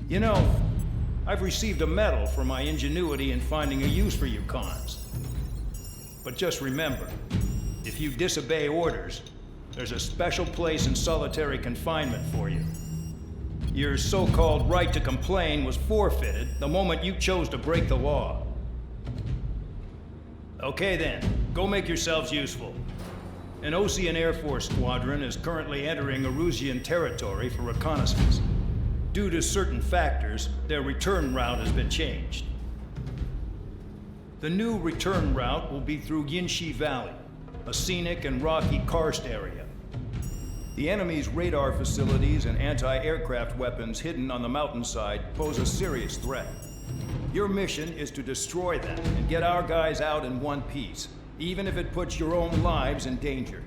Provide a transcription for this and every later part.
You know, I've received a medal for my ingenuity in finding a use for you cons. But just remember, if you disobey orders, there's a special place in solitary confinement for you. Your so-called right to complain was forfeited the moment you chose to break the law. Okay then, go make yourselves useful. An Osean Air Force squadron is currently entering Erusian territory for reconnaissance. Due to certain factors, their return route has been changed. The new return route will be through Yinshi Valley, a scenic and rocky karst area. The enemy's radar facilities and anti-aircraft weapons hidden on the mountainside pose a serious threat. Your mission is to destroy them and get our guys out in one piece, even if it puts your own lives in danger.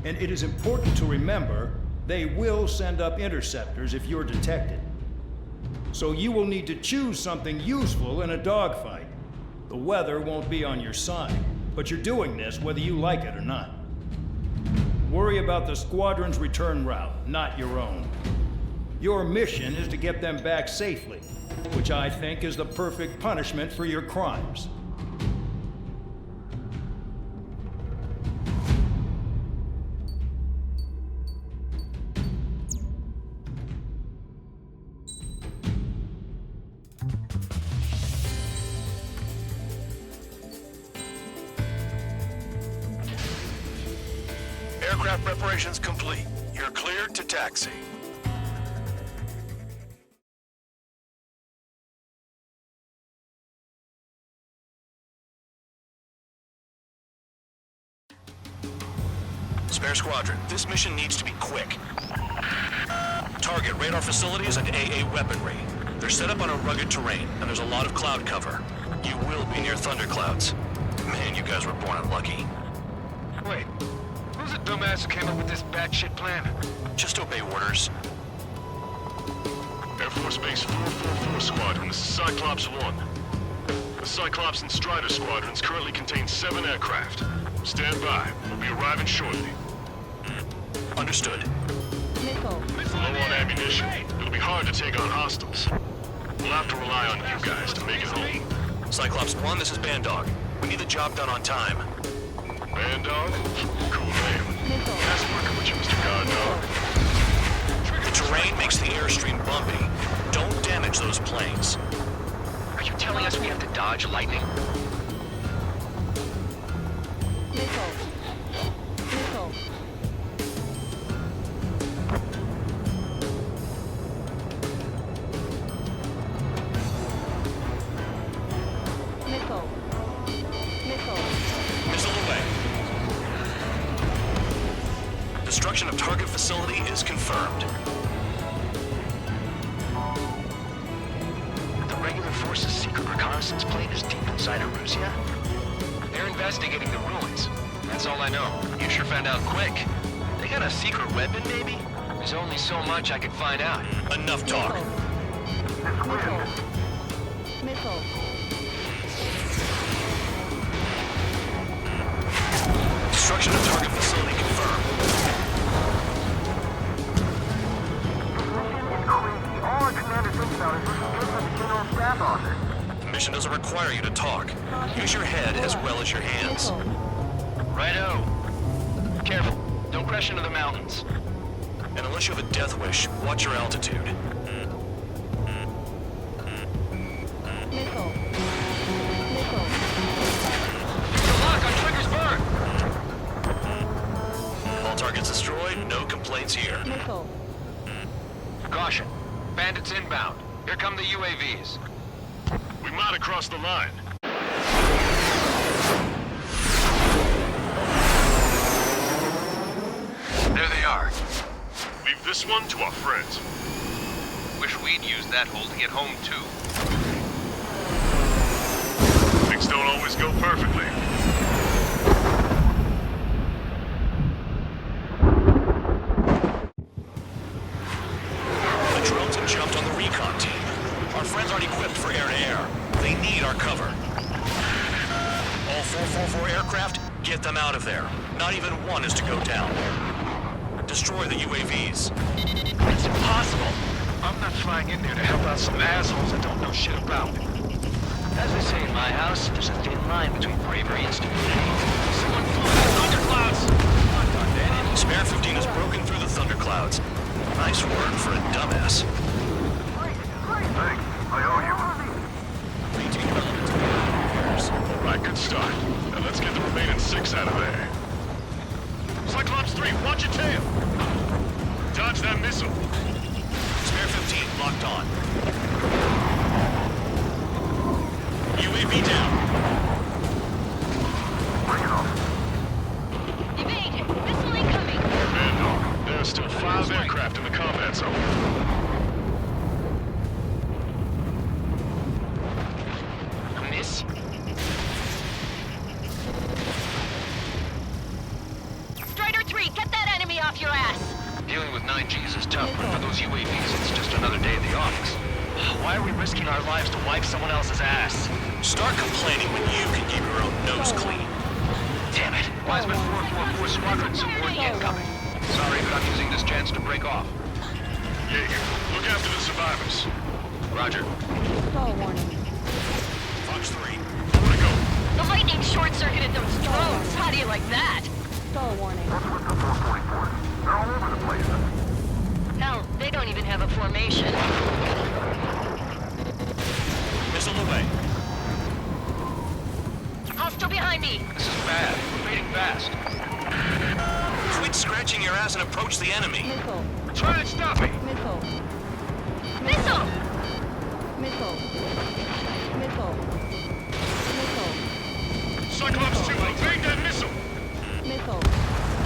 And it is important to remember, they will send up interceptors if you're detected. So you will need to choose something useful in a dogfight. The weather won't be on your side, but you're doing this whether you like it or not. Worry about the squadron's return route, not your own. Your mission is to get them back safely, which I think is the perfect punishment for your crimes. Aircraft preparations complete. You're cleared to taxi. Spare Squadron, this mission needs to be quick. Target radar facilities and AA weaponry. They're set up on a rugged terrain, and there's a lot of cloud cover. You will be near thunderclouds. Man, you guys were born unlucky. Wait, who's the dumbass who came up with this batshit plan? Just obey orders. Air Force Base 444 Squadron, this is Cyclops 1. The Cyclops and Strider squadrons currently contain 7 aircraft. Stand by. We'll be arriving shortly. Understood. Low on ammunition. It'll be hard to take on hostiles. We'll have to rely on you guys to make it home. Cyclops 1, this is Bandog. We need the job done on time. Bandog? Cool name. Nice working with you, Mr. Guard Dog. The terrain makes the airstream bumpy. Don't damage those planes. Are you telling us we have to dodge lightning? Missile away. Destruction of target facility is confirmed. The regular force's secret reconnaissance plane is deep inside Erusia? They're investigating the ruins. That's all I know. You sure found out quick. They got a secret weapon, maybe? There's only so much I could find out. Enough talk. Destruction of target facility confirmed. All our commander thinks about is looking good for the general staff office. The mission doesn't require you to talk. Use your head as well as your hands. Righto. Careful. Don't crash into the mountains. And unless you have a death wish, watch your altitude. The lock on trigger's burn! All targets destroyed, no complaints here. Caution. Bandits inbound. Here come the UAVs. We might have crossed the line. There they are. Leave this one to our friends. Wish we'd used that hole to get home, too. Things don't always go perfectly. The drones have jumped on the recon team. Our friends aren't equipped for air-to-air. They need our cover. All 444 aircraft, get them out of there. Not even one is to go down. Destroy the UAVs. It's impossible. I'm not flying in there to help out some assholes I don't know shit about. As they say in my house, there's a thin line between bravery and stupidity. Someone flew in the thunderclouds! Spare 15 has broken through the thunderclouds. Nice work for a dumbass. Thanks. I owe you. Alright, good start. Now let's get the remaining 6 out of there. Cyclops 3, watch your tail! Dodge that missile. Spare 15 locked on. UAV down. Bring it on. Evade! Missile incoming! Vandal, there are still 5 aircraft in the combat zone. A miss? Strider 3, get that enemy off your ass! Dealing with 9Gs is tough, but for those UAVs, it's just another day at the office. Why are we risking our lives to wipe someone else's ass? Start complaining when you can keep your own nose clean. Damn it! Wiseman 444 Squadron support incoming. Sorry, but I'm using this chance to break off. Jaeger, look after the survivors. Roger. Stall warning. Fox 3. Where to go? The lightning short-circuited those drones! How do you like that? Stall warning. What's with the 444? They're all over the place. Hell, they don't even have a formation. Missile away. Hostile behind me! This is bad. We're fading fast. Quit scratching your ass and approach the enemy. Missile. Try and stop me! Missile. Missile! Missile. Missile. Missile. Cyclops 2, evade that missile! Missile.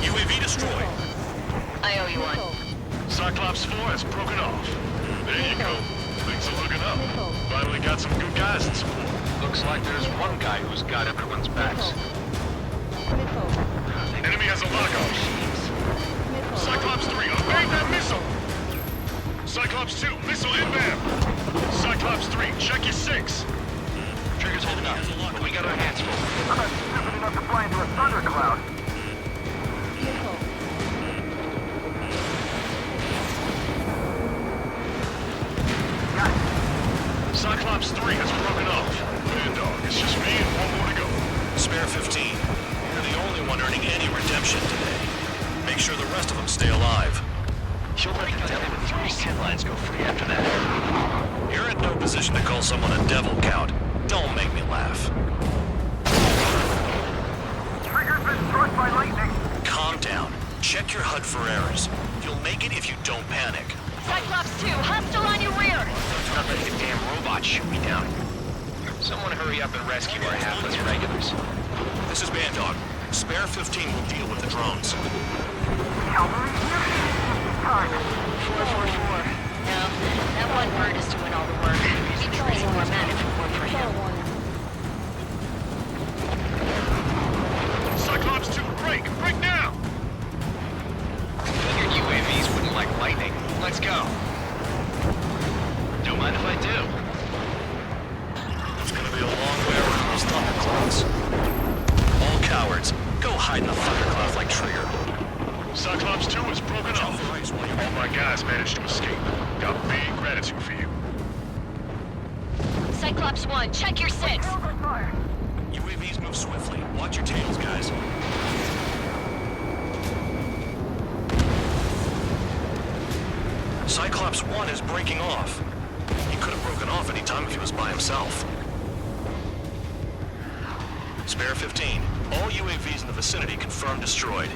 UAV destroyed. I owe you one. Missile. Cyclops 4 has broken off. There you go. Things are looking up. Missile. Finally got some good guys in support. Looks like there's one guy who's got everyone's backs. Missile. Enemy has a lockout. Missile. Cyclops 3, evade that missile! Cyclops 2, missile inbound! Cyclops 3, check your 6. Trigger's holding up, but we got our hands full. I'm not stupid enough to fly into a thundercloud. Missile. Got it. Cyclops 3 has broken off. Dog, it's just me and one more to go. Spare 15. You're the only one earning any redemption today. Make sure the rest of them stay alive. She'll let the devil with 3 tin lines go free after that. You're in no position to call someone a devil, Count. Don't make me laugh. Trigger's been struck by lightning. Calm down. Check your HUD for errors. You'll make it if you don't panic. Cyclops 2, hostile on your rear! Not letting a damn robot shoot me down. Someone hurry up and rescue our hapless regulars. This is Bandog. Spare 15 will deal with the drones. Cavalry, time. 444. No, that one bird is doing all the work. We'd be losing more men if it weren't for Stall him. warning. Cyclops 2, break! Break now! Figured UAVs wouldn't like lightning. Let's go. Don't mind if I do. It's gonna be a long way around those thunderclouds. All cowards, go hide in the thundercloud like Trigger. Cyclops 2 has broken off. All my guys managed to escape. Got big gratitude for you. Cyclops 1, check your 6! UAVs move swiftly. Watch your tails, guys. Cyclops 1 is breaking off. He could have broken off any time if he was by himself. Spare 15. All UAVs in the vicinity confirmed destroyed.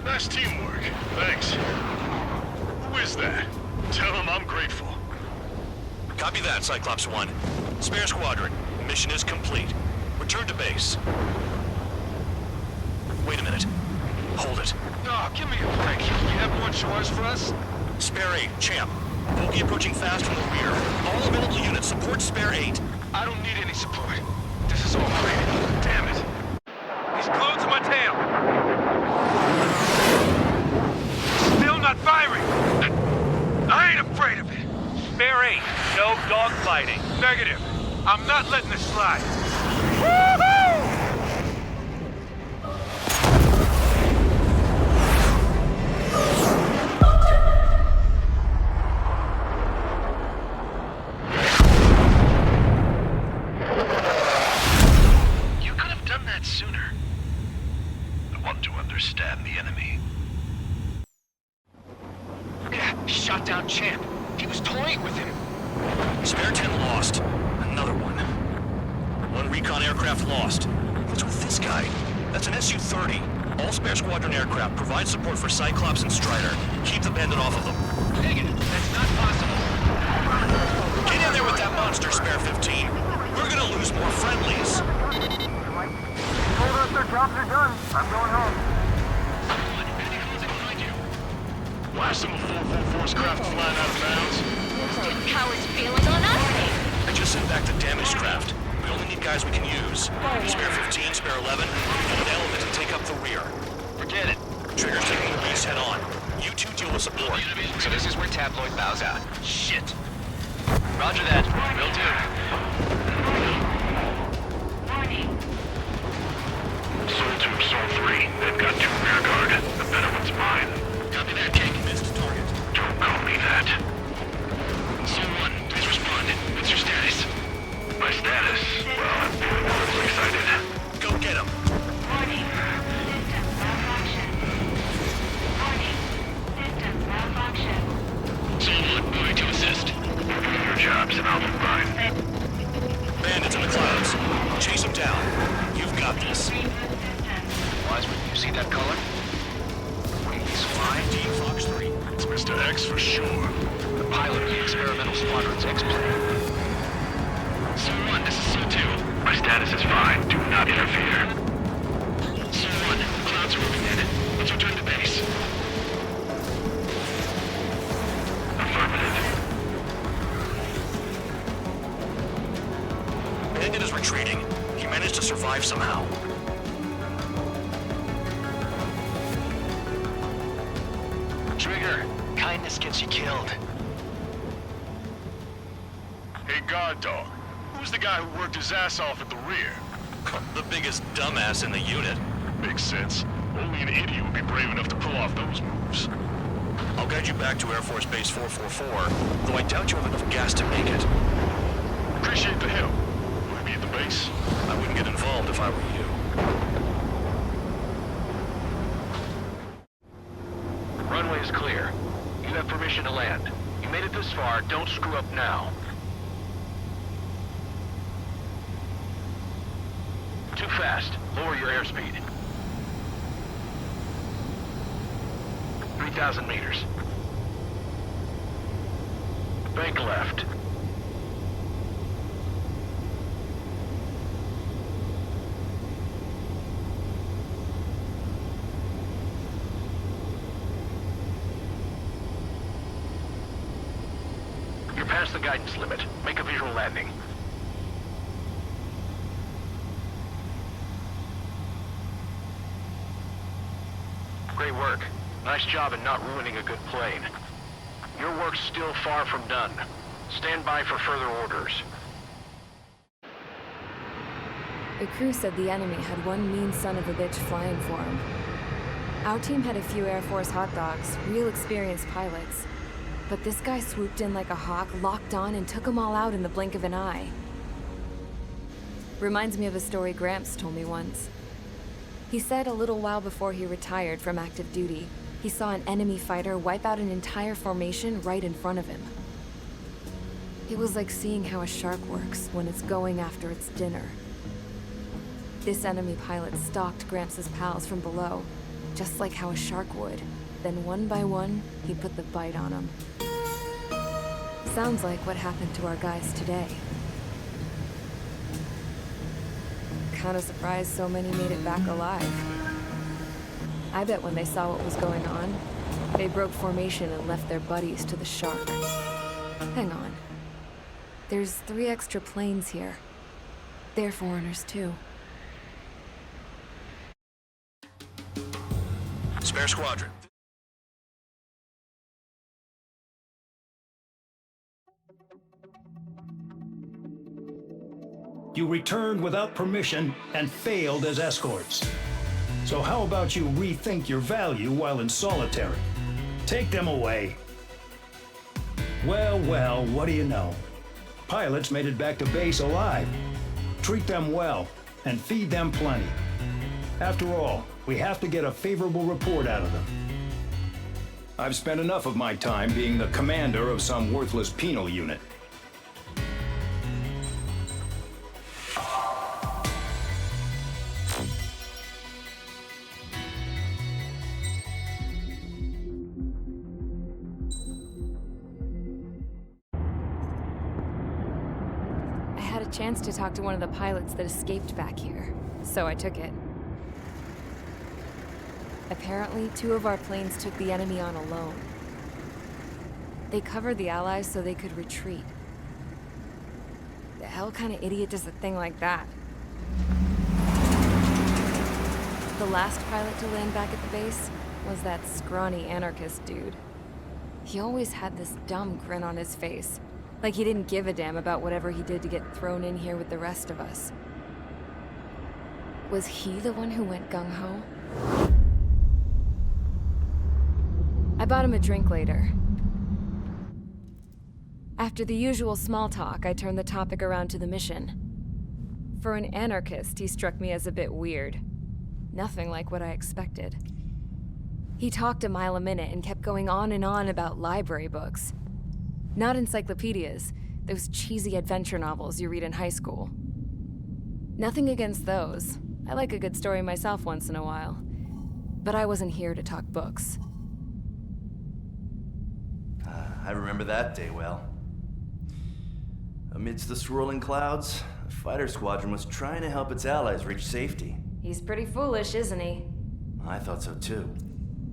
Nice teamwork. Thanks. Who is that? Tell him I'm grateful. Copy that, Cyclops 1. Spare squadron. Mission is complete. Return to base. Wait a minute. Hold it. Oh, give me a break. You have more chores for us? Spare 8, Champ. Bogey approaching fast from the rear. All available units support Spare 8. I don't need any support. This is all great. Damn it. He's glued to my tail. Still not firing. I ain't afraid of it. Spare 8. No dogfighting. Negative. I'm not letting this slide. Woohoo! He shot down Champ. He was toying with him. Spare 10 lost. Another one. One recon aircraft lost. What's with this guy? That's an Su-30. All spare squadron aircraft provide support for Cyclops and Strider. Keep the bandit off of them. Negative. That's not possible. Get in there with that monster, Spare 15. We're gonna lose more friendlies. Told us their jobs are done. I'm going home. Enemy closing behind you. Why are some of 444's craft flying out of bounds? Cowards bailing on us. I just sent back the damaged craft. We only need guys we can use. Spare 15, Spare 11, and an element to take up the rear. Forget it. Trigger's taking the beast head on. You two deal with support. So this is where Tabloid bows out. Shit. Roger that. Will do. Soul 2, Soul 3. They've got 2 rear guard. The better one's mine. Copy that, King. Missed target. Don't call me that. Soul 1, please respond. What's your status? My status? Well, I'm feeling a little excited. Go get him. Warning. System malfunction. Warning. System malfunction. Soul 1, moving to assist. Your job's an Alpha Prime. Bandits in the clouds. Chase them down. You've got this. Wiseman, you see that color? Wait, he's flying? Team Fox 3. It's Mr. X for sure. The pilot of the experimental squadron's X-plane. Soul 1, this is Soul 2. My status is fine. Do not interfere. Soul 1, clouds are moving in. Let's return to base. Affirmative. Bandit is retreating. He managed to survive somehow. Trigger, kindness gets you killed. Hey, guard dog. Who's the guy who worked his ass off at the rear? The biggest dumbass in the unit. Makes sense. Only an idiot would be brave enough to pull off those moves. I'll guide you back to Air Force Base 444, though I doubt you have enough gas to make it. Appreciate the help. Will you be at the base? I wouldn't get involved if I were you. Runway is clear. You have permission to land. You made it this far, don't screw up now. Too fast. Lower your airspeed. 3,000 meters. Bank left. You're past the guidance limit. Make a visual landing. Great work. Nice job in not ruining a good plane. Your work's still far from done. Stand by for further orders. The crew said the enemy had one mean son of a bitch flying for him. Our team had a few Air Force hot dogs, real experienced pilots. But this guy swooped in like a hawk, locked on, and took them all out in the blink of an eye. Reminds me of a story Gramps told me once. He said a little while before he retired from active duty, he saw an enemy fighter wipe out an entire formation right in front of him. It was like seeing how a shark works when it's going after its dinner. This enemy pilot stalked Gramps' pals from below, just like how a shark would. Then one by one, he put the bite on them. Sounds like what happened to our guys today. Kinda surprised so many made it back alive. I bet when they saw what was going on, they broke formation and left their buddies to the shark. Hang on. There's 3 extra planes here. They're foreigners too. Spare squadron. You returned without permission and failed as escorts. So how about you rethink your value while in solitary? Take them away. Well, what do you know? Pilots made it back to base alive. Treat them well and feed them plenty. After all, we have to get a favorable report out of them. I've spent enough of my time being the commander of some worthless penal unit. I had a chance to talk to one of the pilots that escaped back here, so I took it. Apparently, 2 of our planes took the enemy on alone. They covered the Allies so they could retreat. The hell kind of idiot does a thing like that? The last pilot to land back at the base was that scrawny anarchist dude. He always had this dumb grin on his face, like he didn't give a damn about whatever he did to get thrown in here with the rest of us. Was he the one who went gung-ho? I bought him a drink later. After the usual small talk, I turned the topic around to the mission. For an anarchist, he struck me as a bit weird. Nothing like what I expected. He talked a mile a minute and kept going on and on about library books. Not encyclopedias, those cheesy adventure novels you read in high school. Nothing against those. I like a good story myself once in a while. But I wasn't here to talk books. I remember that day well. Amidst the swirling clouds, the fighter squadron was trying to help its allies reach safety. He's pretty foolish, isn't he? I thought so too.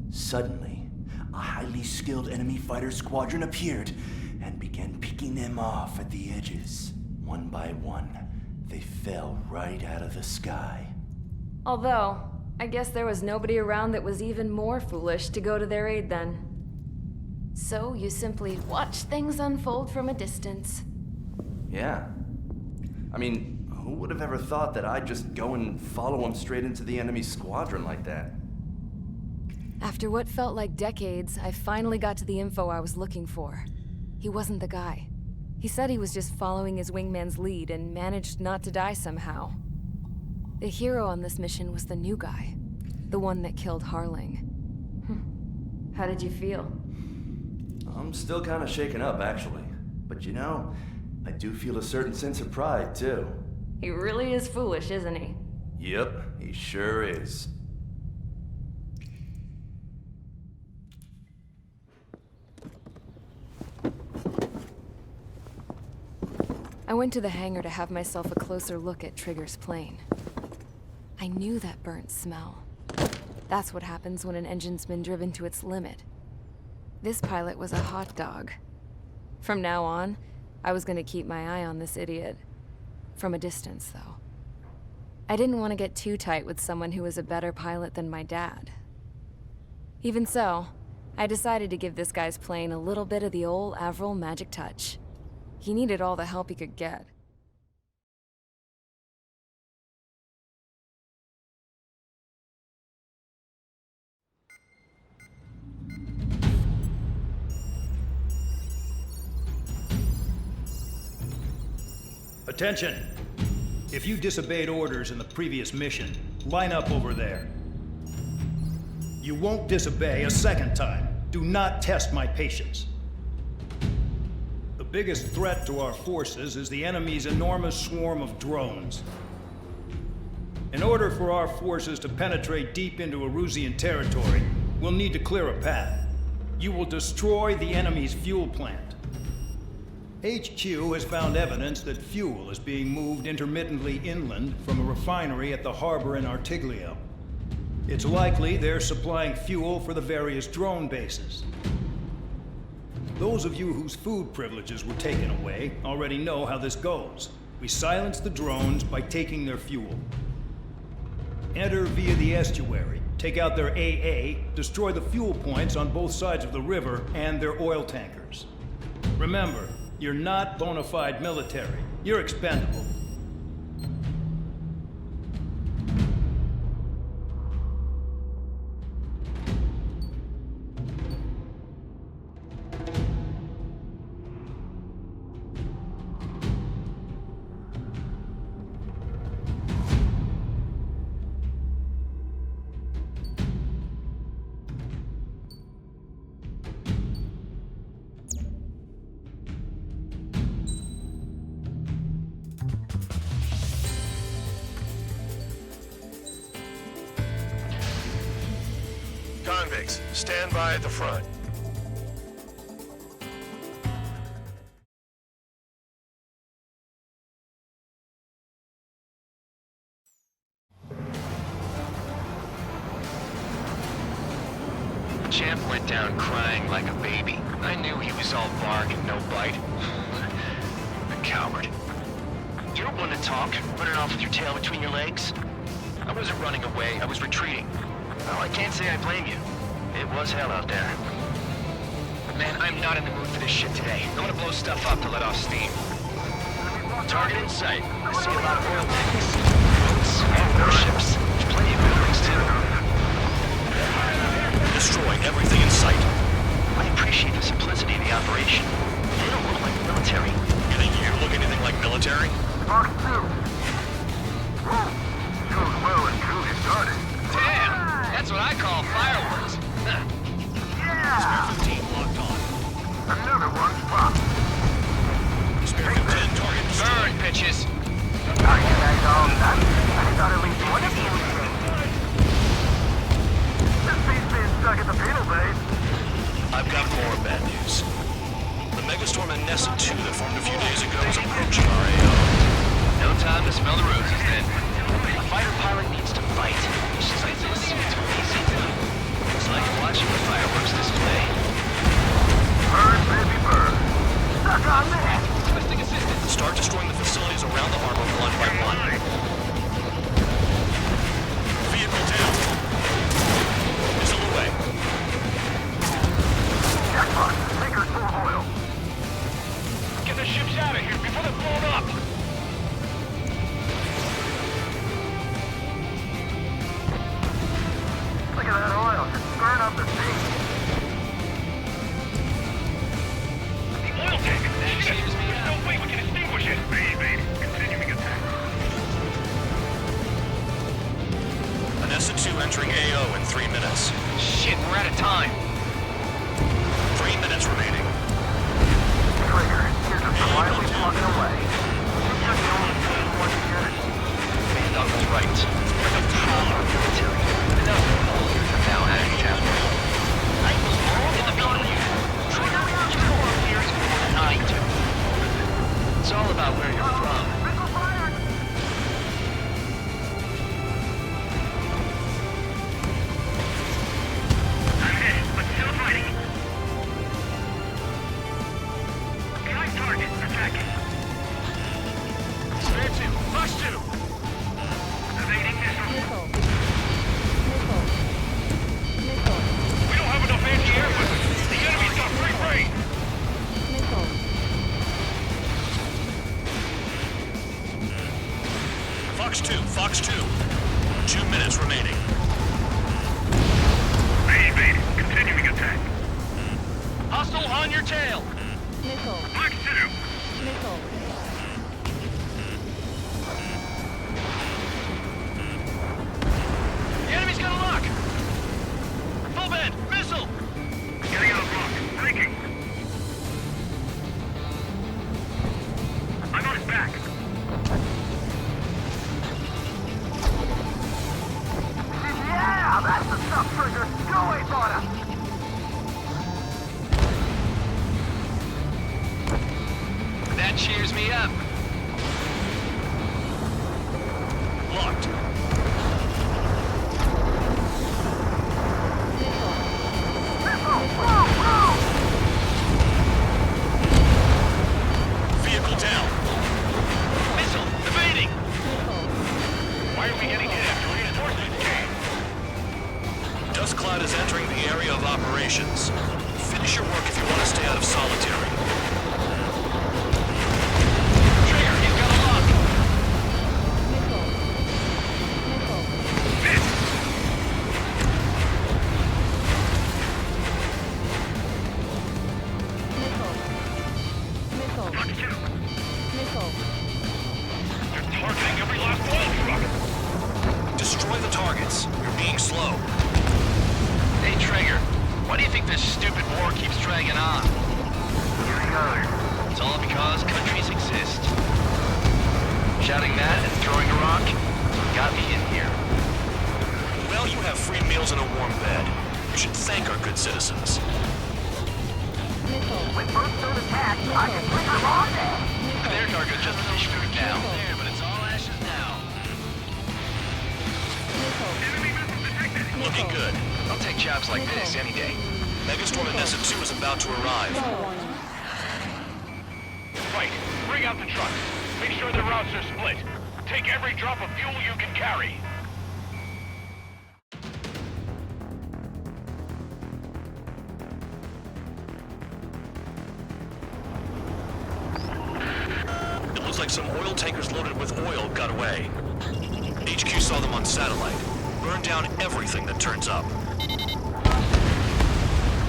Suddenly, a highly skilled enemy fighter squadron appeared and began picking them off at the edges. One by one, they fell right out of the sky. Although, I guess there was nobody around that was even more foolish to go to their aid then. So you simply watch things unfold from a distance. Yeah. I mean, who would have ever thought that I'd just go and follow him straight into the enemy squadron like that? After what felt like decades, I finally got to the info I was looking for. He wasn't the guy. He said he was just following his wingman's lead and managed not to die somehow. The hero on this mission was the new guy. The one that killed Harling. How did you feel? I'm still kind of shaken up, actually. But you know, I do feel a certain sense of pride, too. He really is foolish, isn't he? Yep, he sure is. I went to the hangar to have myself a closer look at Trigger's plane. I knew that burnt smell. That's what happens when an engine's been driven to its limit. This pilot was a hot dog. From now on, I was gonna keep my eye on this idiot. From a distance, though. I didn't want to get too tight with someone who was a better pilot than my dad. Even so, I decided to give this guy's plane a little bit of the old Avril magic touch. He needed all the help he could get. Attention! If you disobeyed orders in the previous mission, line up over there. You won't disobey a second time. Do not test my patience. The biggest threat to our forces is the enemy's enormous swarm of drones. In order for our forces to penetrate deep into Erusian territory, we'll need to clear a path. You will destroy the enemy's fuel plant. HQ has found evidence that fuel is being moved intermittently inland from a refinery at the harbor in Artiglio. It's likely they're supplying fuel for the various drone bases. Those of you whose food privileges were taken away already know how this goes. We silence the drones by taking their fuel. Enter via the estuary, take out their AA, destroy the fuel points on both sides of the river and their oil tankers. Remember, you're not bona fide military. You're expendable. Convicts, stand by at the front. Champ went down crying like a baby. I knew he was all bark and no bite. A coward. You're one to talk, running off with your tail between your legs. I wasn't running away, I was retreating. Well, I can't say I blame you. It was hell out there. But man, I'm not in the mood for this shit today. I want to blow stuff up to let off steam. Target in sight. I see a lot of oil tanks. Boats and warships. There's plenty of buildings too. Destroy everything in sight. I appreciate the simplicity of the operation. They don't look like military. You think you look anything like military? Fox 2. Whoa. Goes well and truly started. Damn! That's what I call fireworks. Huh. Yeah! 15 locked on. Another one's popped. Spare 15 target destroyed. Burn, bitches! Are you guys all nuts? I thought at least one of you was dead. This beast being stuck at the penal bay. I've got more bad news. The megastorm and Nessa 2 that formed a few days ago is approaching our AO. No time to smell the roses, then. A fighter pilot needs to fight. Missions like this, it's easy. It's like watching a fireworks display. Burn, baby, burn. Suck on that. Requesting assistance. Start destroying the facilities around the harbor one by one. Vehicle down. Missile away. Jackpot. Tankers full of oil. Get the ships out of here before they're blown up! Look at that oil. Just burn up the sea. The oil tank! Shit! There's no way we can extinguish it! Baby, continuing attack. Nessa 2 entering AO in 3 minutes. Shit, we're out of time! 3 minutes remaining. Trigger. Here's us quietly plugging away. You're the only thing one here. Doug was right. We're the power military. Enough years are now handicapped. I belong in the military. Trigger, you know our fears more than I do. It's all about where you're from. Missile fired. But still fighting. Behind target, attacking. Spare 2, Fox 2! Evading missile. Missile. Missile. Missile. We don't have enough anti-air weapons. The enemy's got great range. Missile. Fox 2. 2 minutes remaining. Evading, continuing attack. Hostile on your tail! Missile. Fox 2. Missile. The enemy's got a lock! Full bend! Missile! Getting out of block. Breaking. I'm on his back. Yeah, that's the stuff, Trigger. Go away, Bonner. That cheers me up. Locked. Vehicle down. Missile! Evading! Why are we getting hit after reinforcements came? Dust cloud is entering the area of operations. Finish your work if you want to stay out of solitary. Trigger, he's got a lock! Missile. Missile. Missile. Missile. Fox 2. Missile. They're targeting every last oil truck. Destroy the targets. You're being slow. Hey, Trigger, why do you think this stupid war keeps dragging on? Here he goes. It's all because countries exist. Shouting that and throwing a rock got me in here. Well, you have free meals and a warm bed. You should thank our good citizens. Missile. With boots on attack, I can bring them all day. Their target's just fish food now. There, but it's all ashes now. Missile. Looking good. I'll take jobs like this any day. Megastorm Nessa 2 is about to arrive. Right, bring out the trucks. Make sure the routes are split. Take every drop of fuel you can carry. It looks like some oil tankers loaded with oil got away. HQ saw them on satellite. Burn down everything that turns up.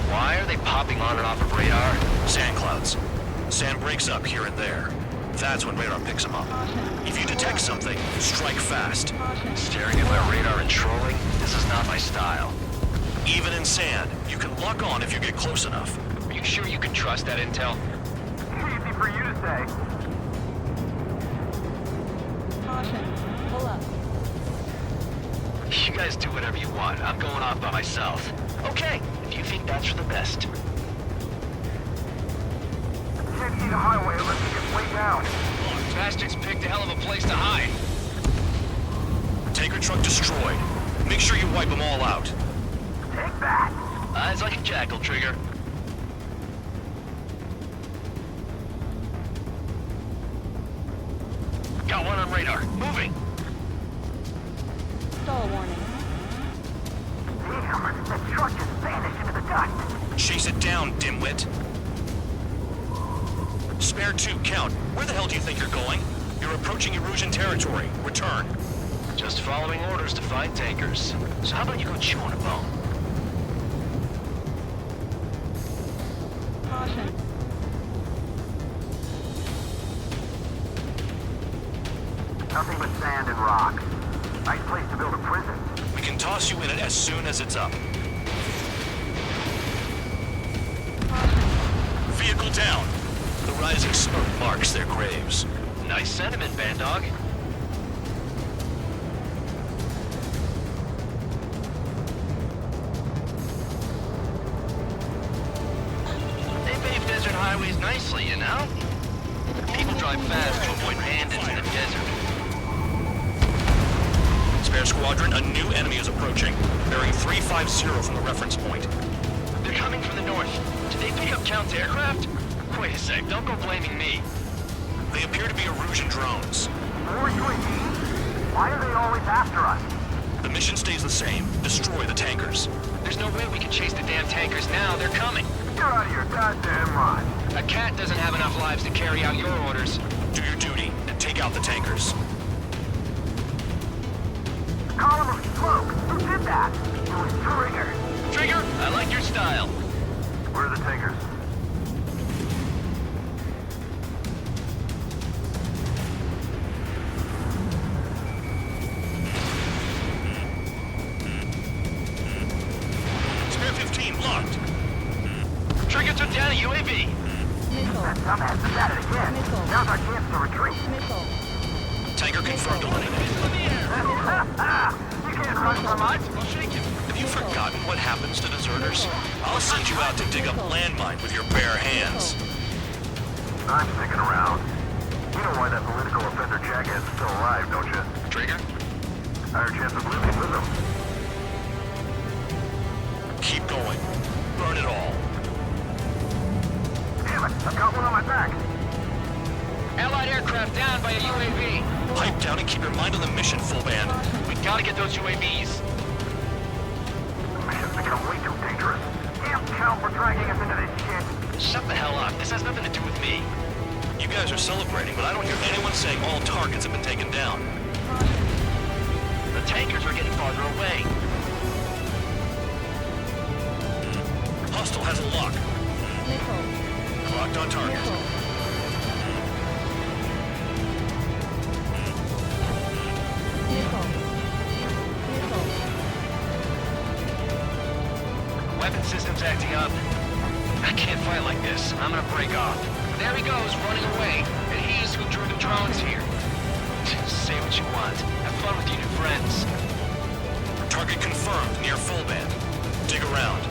Why are they popping on and off of radar? Sand clouds. Sand breaks up here and there. That's when radar picks them up. If you detect something, strike fast. Staring at my radar and trolling? This is not my style. Even in sand, you can lock on if you get close enough. Are you sure you can trust that intel? Easy for you to say. Caution. Pull up. You guys do whatever you want. I'm going off by myself. Okay, if you think that's for the best. Can't see the highway unless you get way down. Bastards picked a hell of a place to hide. Tanker truck destroyed. Make sure you wipe them all out. Take that. Eyes like a jackal, Trigger. Got one on radar. Moving. Stall warning. Damn, that truck just vanished into the dust. Chase it down, dimwit. Spare 2, count. Where the hell do you think you're going? You're approaching Erusian territory. Return. Just following orders to find tankers. So how about you go chew on a bone? Caution. Nothing but sand and rocks. Nice place to build a prison. We can toss you in it as soon as it's up. Vehicle down. The rising smoke marks their graves. Nice sentiment, Bandog. They pave desert highways nicely, you know? People drive fast to avoid bandits in the desert. Spare squadron, a new enemy is approaching. Bearing 350 from the reference point. They're coming from the north. Did they pick up Count's aircraft? Wait a sec, don't go blaming me. They appear to be Erusian drones. More UAVs? Why are they always after us? The mission stays the same. Destroy the tankers. There's no way we can chase the damn tankers now. They're coming. You're out of your goddamn mind. A cat doesn't have enough lives to carry out your orders. Do your duty and take out the tankers. Column of smoke. Who did that? It was Trigger. Trigger, I like your style. Where are the tankers? Spare 15 locked. Trigger took down a UAV. Missile. That dumbass is at it again. Missile. Now's our chance to retreat. Missile. Tanker confirmed eliminated. You can't run from us. I'll shake him. Have you forgotten what happens to deserters? I'll send you out to dig up landmine with your bare hands. I'm sticking around. You know why that political offender jackass is still alive, don't you? Trigger? Higher chance of living with him. Keep going. Burn it all. Damn it, I've got one on my back. Allied aircraft down by a UAV. Pipe down and keep your mind on the mission, full band. We gotta get those UAVs. The mission's become way too dangerous. Damn Count for dragging us into this shit. Shut the hell up. This has nothing to do with me. You guys are celebrating, but I don't hear anyone saying all targets have been taken down. The tankers are getting farther away. Hostile has a lock. Missile. Locked on target. Missile. Missile. Missile. Weapon system's acting up. I can't fight like this. I'm gonna break off. There he goes, running away. And he's who drew the drones here. Say what you want. Have fun with your new friends. Target confirmed near full band. dig around.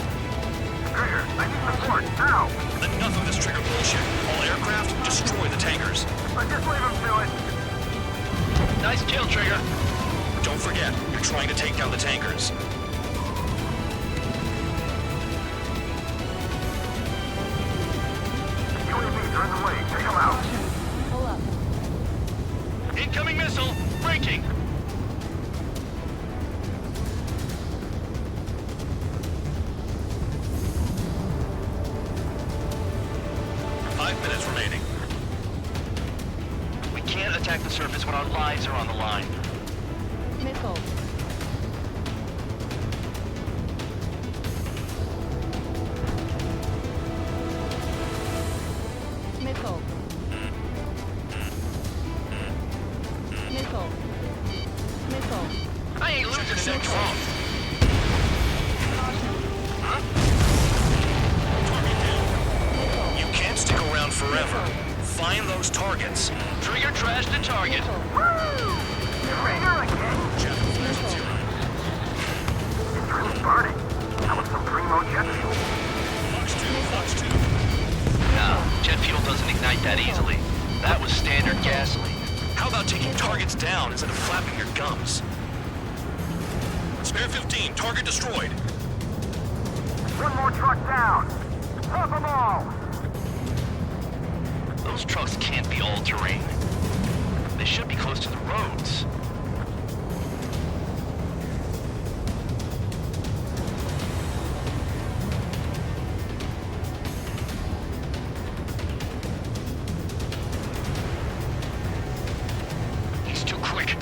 Trigger, I need support, now! Enough of this trigger bullshit. All aircraft, destroy the tankers. Just leave him to it. Nice kill, Trigger. Don't forget, you're trying to take down the tankers. UAVs are in the way, take them out. Pull up. Incoming missile, braking. Remaining. We can't attack the surface when our lives are on the line. Missile. Missile. Missile. Missile. I ain't losing to no drone. You can't stick around forever. Find those targets. Trigger trashed the target. Trigger again? It's really burning. That was some primo jet fuel. Fox 2. No, jet fuel doesn't ignite that easily. That was standard gasoline. How about taking targets down instead of flapping your gums? Spare 15, target destroyed. One more truck down. Top them all. Those trucks can't be all-terrain. They should be close to the roads. He's too quick.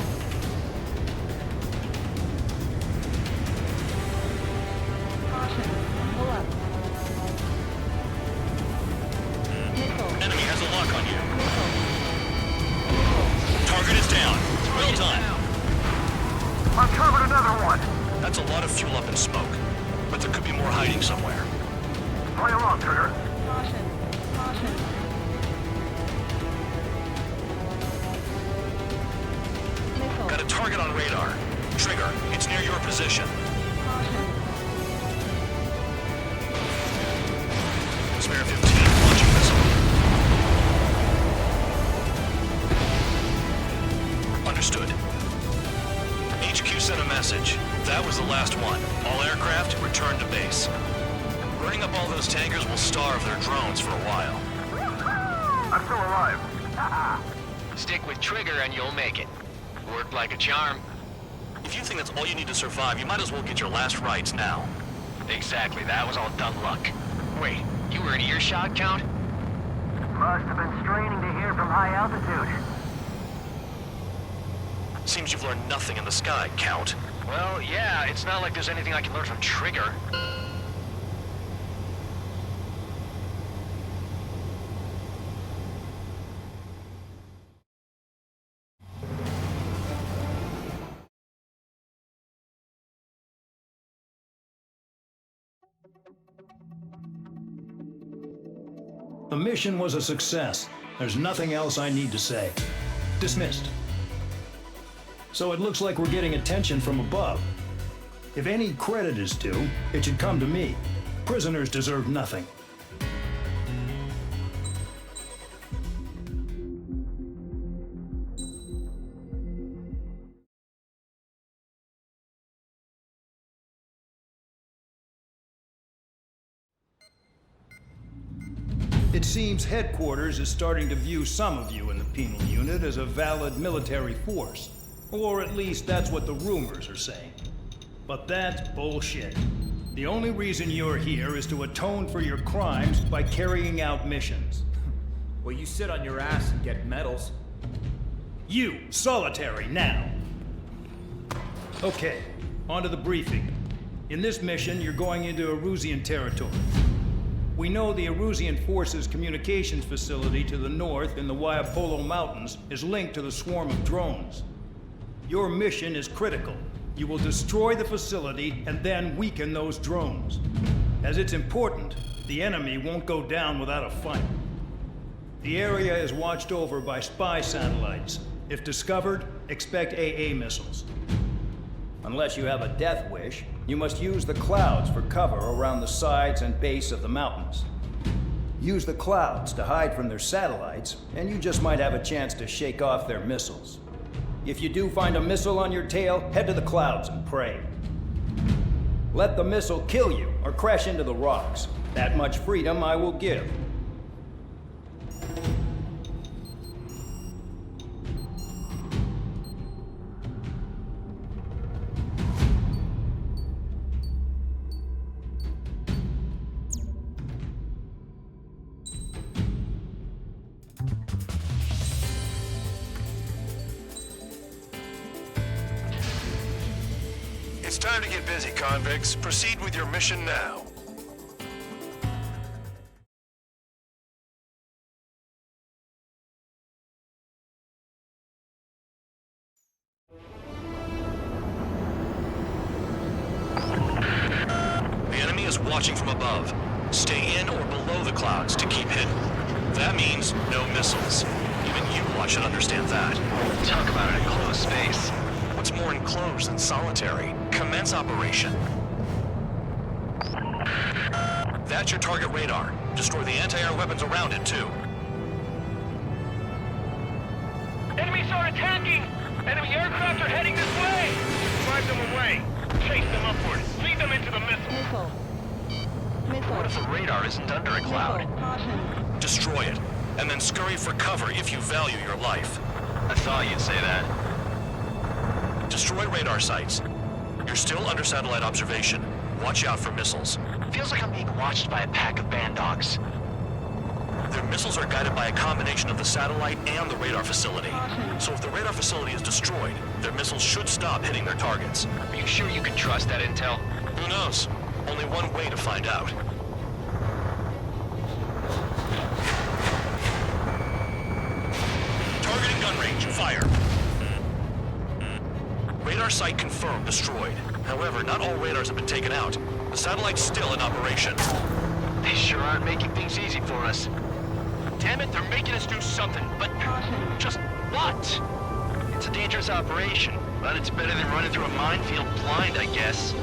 Caution. Pull up. Missile. Enemy has a lock on you. Missile. Target is down. Well done. Uncovered another one. That's a lot of fuel up in smoke. But there could be more hiding somewhere. Play along, Trigger. Caution. Caution. Missile. Got a target on radar. Trigger, it's near your position. Caution. Spare 15, launching missile. Understood. HQ sent a message. That was the last one. All aircraft, return to base. Burning up all those tankers will starve their drones for a while. I'm still alive. Stick with Trigger and you'll make it. Worked like a charm. If you think that's all you need to survive, you might as well get your last rites now. Exactly, that was all dumb luck. Wait, you were in earshot, Count? Must have been straining to hear from high altitude. Seems you've learned nothing in the sky, Count. Well, yeah, it's not like there's anything I can learn from Trigger. The mission was a success. There's nothing else I need to say. Dismissed. So it looks like we're getting attention from above. If any credit is due, it should come to me. Prisoners deserve nothing. It seems headquarters is starting to view some of you in the penal unit as a valid military force. Or at least that's what the rumors are saying. But that's bullshit. The only reason you're here is to atone for your crimes by carrying out missions. Well, you sit on your ass and get medals. You, solitary, now. Okay, on to the briefing. In this mission, you're going into Erusian territory. We know the Erusian Forces communications facility to the north in the Waiapolo Mountains is linked to the swarm of drones. Your mission is critical. You will destroy the facility and then weaken those drones. As it's important, the enemy won't go down without a fight. The area is watched over by spy satellites. If discovered, expect AA missiles. Unless you have a death wish, You must use the clouds for cover around the sides and base of the mountains. Use the clouds to hide from their satellites, and you just might have a chance to shake off their missiles. If you do find a missile on your tail, head to the clouds and pray. Let the missile kill you or crash into the rocks. That much freedom I will give. It's time to get busy, convicts. Proceed with your mission now. The enemy is watching from above. Stay in or below the clouds to keep hidden. That means no missiles. Even you should understand that. Talk about an enclosed space. What's more enclosed than solitary? Commence operation. That's your target radar. Destroy the anti-air weapons around it, too. Enemies are attacking! Enemy aircraft are heading this way! Drive them away! Chase them upward! Lead them into the missile! Missile. Missile. What if the radar isn't under a cloud? Missile. Caution. Destroy it, and then scurry for cover if you value your life. I thought you'd say that. Destroy radar sites. You're still under satellite observation. Watch out for missiles. Feels like I'm being watched by a pack of band dogs. Their missiles are guided by a combination of the satellite and the radar facility. So if the radar facility is destroyed, their missiles should stop hitting their targets. Are you sure you can trust that intel? Who knows? Only one way to find out. Targeting gun range. Fire. Radar site confirmed destroyed. However, not all radars have been taken out. The satellite's still in operation. They sure aren't making things easy for us. Damn it, they're making us do something, but just what? It's a dangerous operation, but it's better than running through a minefield blind, I guess.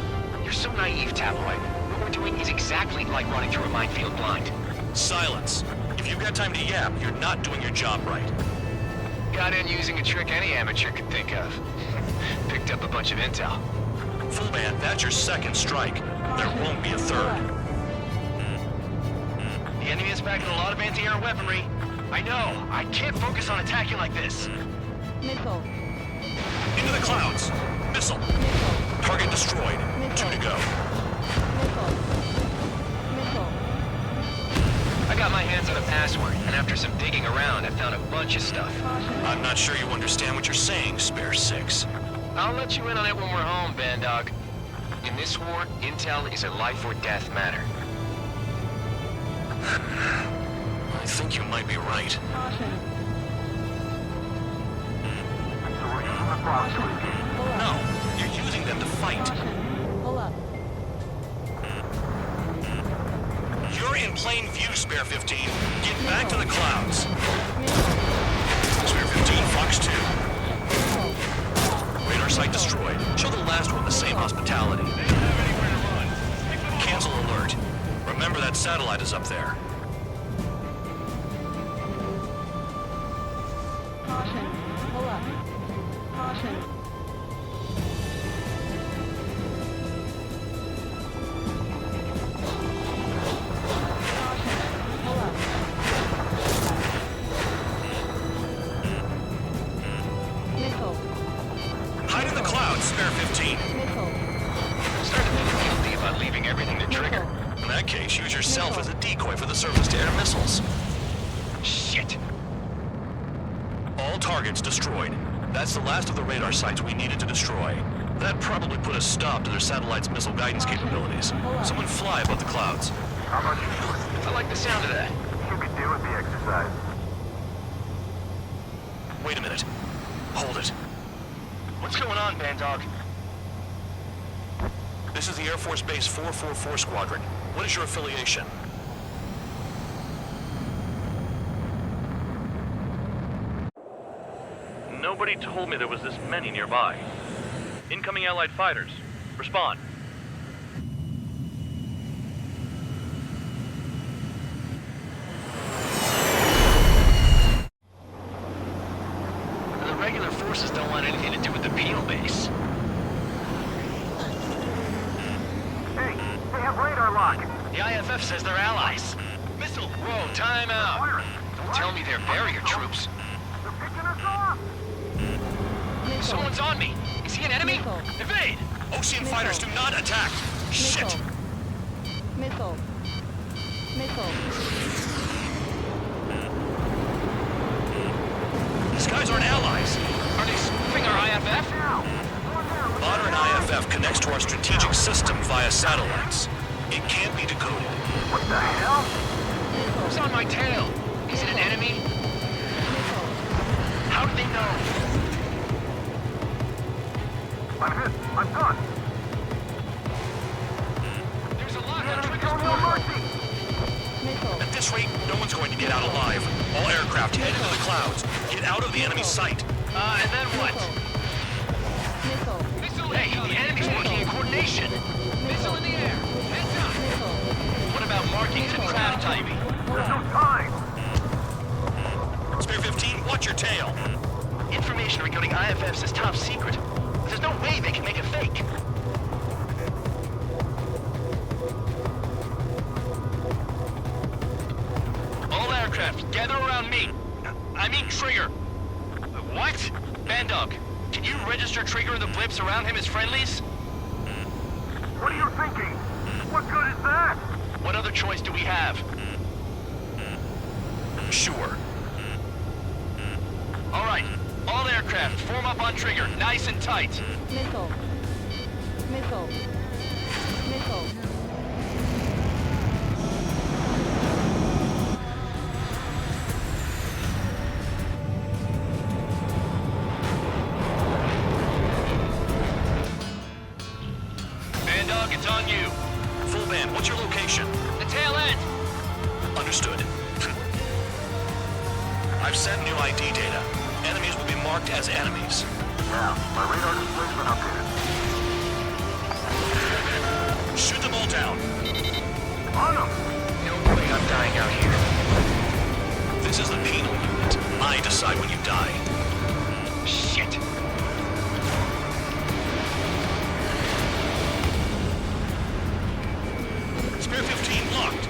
You're so naive, Tabloid. What we're doing is exactly like running through a minefield blind. Silence. If you've got time to yap, you're not doing your job right. Got in using a trick any amateur could think of. Picked up a bunch of intel. Full band, that's your second strike. There won't be a third. The enemy is packing a lot of anti-air weaponry. I know. I can't focus on attacking like this. Missile. Into the clouds. Missile. Missile. Target destroyed. Missile. 2 to go. Missile. Missile. I got my hands on a password, and after some digging around, I found a bunch of stuff. I'm not sure you understand what you're saying, Spare 6. I'll let you in on it when we're home, Bandog. In this war, intel is a life or death matter. I think you might be right. Caution. Pull up. No, you're using them to fight. Caution. Pull up. You're in plain view, Spare 15. Get back to the clouds. Spare 15, Fox 2. Radar site destroyed. Show the last one the same hospitality. Cancel alert. Remember that satellite is up there. Caution. Pull up. Caution. Pull up. Missile. Hide in the clouds, Spare 15. Missile. I'm starting to feel guilty about leaving everything to trigger. In that case, use yourself as a decoy for the surface-to-air missiles. Shit. All targets destroyed. That's the last of the radar sites we needed to destroy. That probably put a stop to their satellite's missile guidance capabilities. Someone fly above the clouds. How about you? I like the sound of that. Should be doing the exercise. Wait a minute. Hold it. What's going on, Bandog? This is the Air Force Base 444 Squadron. What is your affiliation? Nobody told me there was this many nearby. Incoming Allied fighters. Respond. their allies. Missile! Whoa, time out! Don't tell me they're barrier troops. Someone's on me! Is he an enemy? Missile. Evade! Ocean fighters do not attack! Shit! Missile. Missile. These guys aren't allies. Are they spoofing our IFF? Modern IFF connects to our strategic system via satellites. It can't be decoded. Who's on my tail? Is it an enemy? How do they know? I'm hit. I'm done. There's a lot of triggers. Missile. At this rate, no one's going to get out alive. All aircraft head into the clouds. Get out of the enemy sight. And then what? Missile. Hey, the enemy's working in coordination. Missile in the air. Heads up. Missile. What about markings and craft typing? There's no time. Spear 15, watch your tail. Information regarding IFFs is top secret. There's no way they can make it fake. All aircraft, gather around me. I mean Trigger. What? Bandog, can you register Trigger and the blips around him as friendlies? What are you thinking? What good is that? What other choice do we have? Sure. All right, all aircraft, form up on Trigger, nice and tight. Missile. Missile. Missile. Bandog, it's on you. Full band, what's your location? The tail end. Understood. I've sent new ID data. Enemies will be marked as enemies. Yeah, my radar display's been updated. Shoot them all down. On them! No way I'm dying out here. This is the penal unit. I decide when you die. Shit. Spear 15 locked.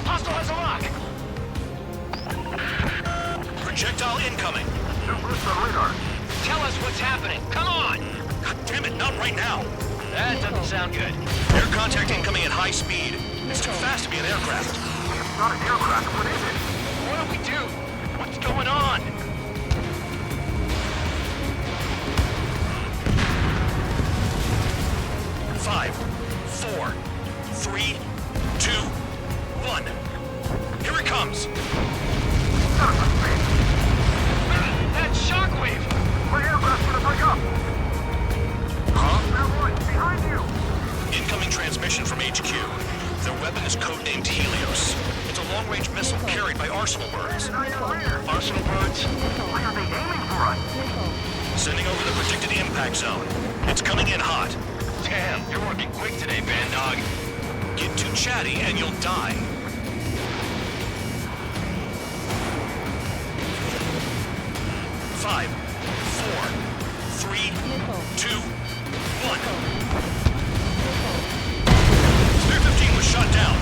Hostile has a lock. Projectile incoming. New burst on radar. Tell us what's happening. Come on. God damn it, not right now. That doesn't sound good. Air contact incoming at high speed. It's too fast to be an aircraft. It's not an aircraft. What is it? What do we do? What's going on? Five, four, three, two, one. Here it comes. That shockwave! My aircraft's gonna break up. Huh? Airborne, behind you. Incoming transmission from HQ. Their weapon is codenamed Helios. It's a long-range missile carried by Arsenal birds. Arsenal birds? Why are they aiming for us? Sending over the predicted impact zone. It's coming in hot. Damn, you're working quick today, Bandog. Get too chatty and you'll die. Five, four, three, two, one. Spear 15 was shot down.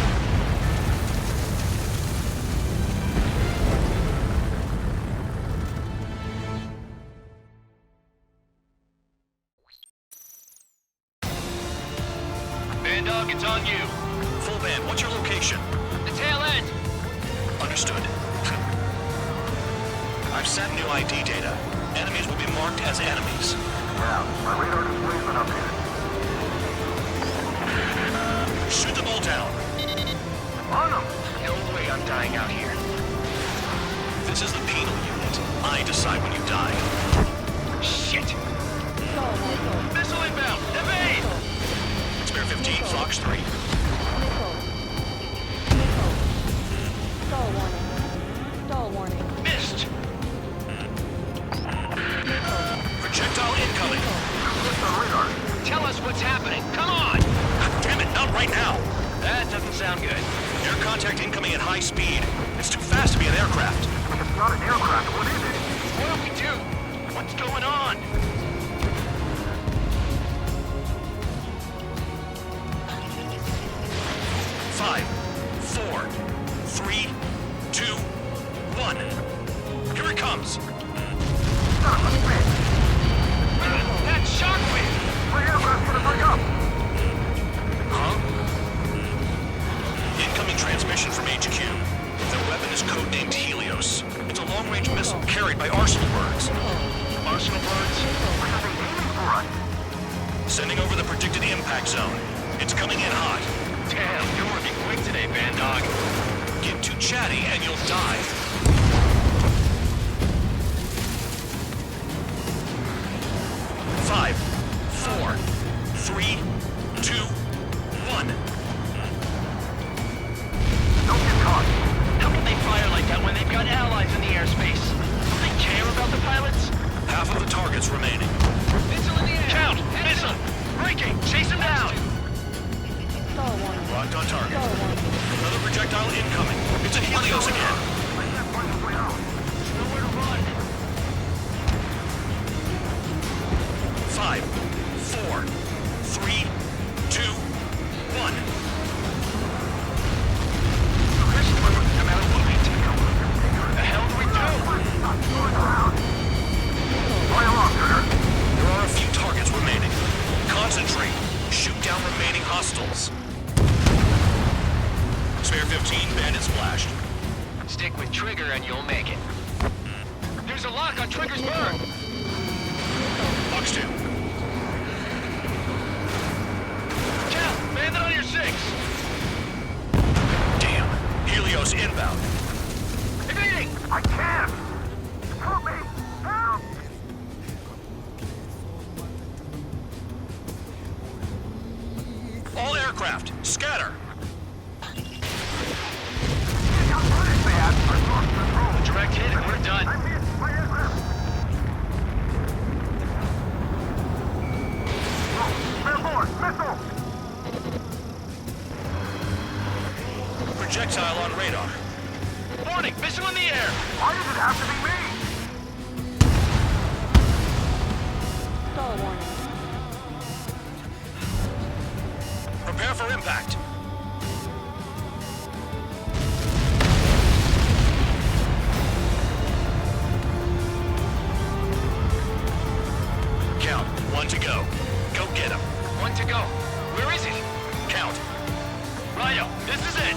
Bandog, it's on you. Full band, what's your location? The tail end. Understood. I've sent new ID data. Enemies will be marked as enemies. Yeah, my radar display's been updated. Shoot them all down. On them! No way I'm dying out here. This is the penal unit. I decide when you die. Shit! Missile inbound! Evade! Spear 15, Fox 3. Stall warning. Stall warning. Missed! Projectile incoming. Burst on radar. Tell us what's happening. Come on! God damn it, not right now. That doesn't sound good. Air contact incoming at high speed. It's too fast to be an aircraft. It's not an aircraft. What is it? What do we do? What's going on? 5, 4, 3, 2, 1. Here it comes. That shockwave! My aircraft's gonna break up! Huh? Incoming transmission from HQ. Their weapon is codenamed Helios. It's a long-range missile carried by Arsenal birds. Arsenal birds? What are they aiming for us? Sending over the predicted impact zone. It's coming in hot. Damn, you're working quick today, Band Dog. Get too chatty and you'll die. Five, 4, 3, 2, 1. Don't get caught. How can they fire like that when they've got allies in the airspace? Do they care about the pilots? Half of the targets remaining. Missile in the air! Count! Missile! Breaking! Chase him down! Star warning. Locked on target. Star warning. Another projectile incoming. It's a Helios again. Nowhere to run. 5, 4, 3, 2, 1. Christian, I'm out of movement. The hell do we do? There are a few targets remaining. Concentrate. Shoot down remaining hostiles. Spare 15, bandit splashed. Stick with Trigger and you'll make it. There's a lock on Trigger's bird. Box 2. Cal, bandit on your 6. Damn. Helios inbound. Evading! I can't! Help me! Help! All aircraft, scatter. Direct hit and we're done. Projectile on radar. Warning! Missile in the air! Why does it have to be me? Star warning. Prepare for impact. Count. 1 to go. Go get him. 1 to go. Where is it? Count. Ryo, this is it!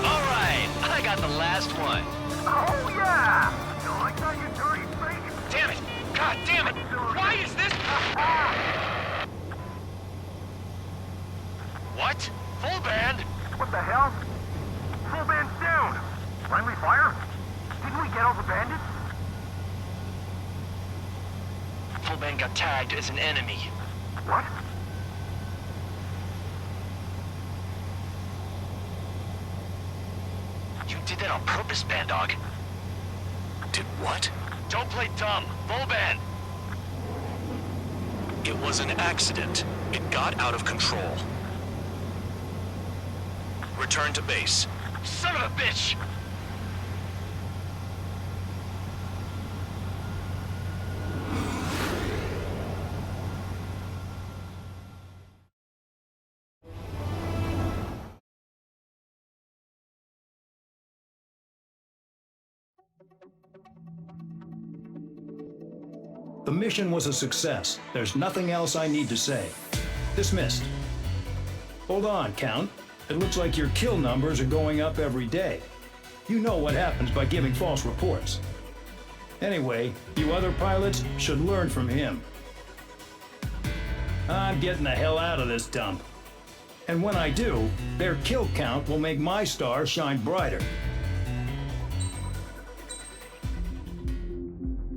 Alright, I got the last one. Oh yeah! You like that, you dirty freak? Damn it! God damn it! Why is this... What? Full band? What the hell? Full band's down! Friendly fire? Didn't we get all the bandits? Full band got tagged as an enemy. What? You did that on purpose, Band Dog. Did what? Don't play dumb. Full band. It was an accident. It got out of control. Return to base. Son of a bitch! The mission was a success. There's nothing else I need to say. Dismissed. Hold on, Count. It looks like your kill numbers are going up every day. You know what happens by giving false reports. Anyway, you other pilots should learn from him. I'm getting the hell out of this dump. And when I do, their kill count will make my star shine brighter.